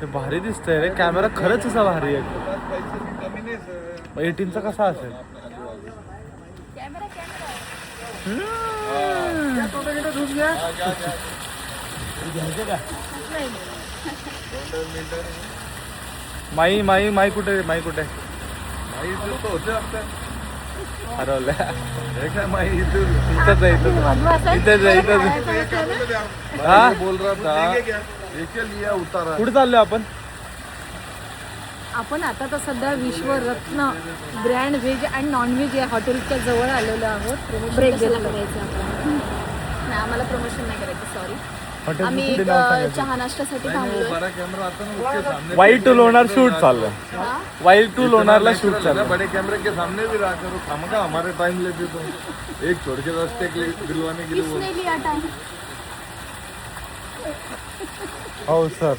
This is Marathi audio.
हे भारी दिसतंय रे, कॅमेरा खरंच असा भारी आहे. 18चा कसा असेल? माई माई माई कुठे? माई कुठे? हरवल्या. इथंच आहे, हा बोल रहा था उतारा. कुठे चाललो आपण? आपण आता तर सध्या Vishwaratna grand veg and non veg या हॉटेलच्या जवळ आलेलो आहोत. ब्रेक द्यायला करायचं नाही, आम्हाला प्रमोशन नाही करायचं, सॉरी. आम्ही एक चहा नाश्त्यासाठी थांबलोय. वाई टू लोणार शूट चाललंय. वाई टू लोणारला शूट चाललंय. बड़े कैमरे के सामने भी रहा करो, खामखा हमारे टाइम लेते तो एक छोड़ के रास्ते के लिए दिलवाने के लिए. किसने लिया टाइम? हो सर.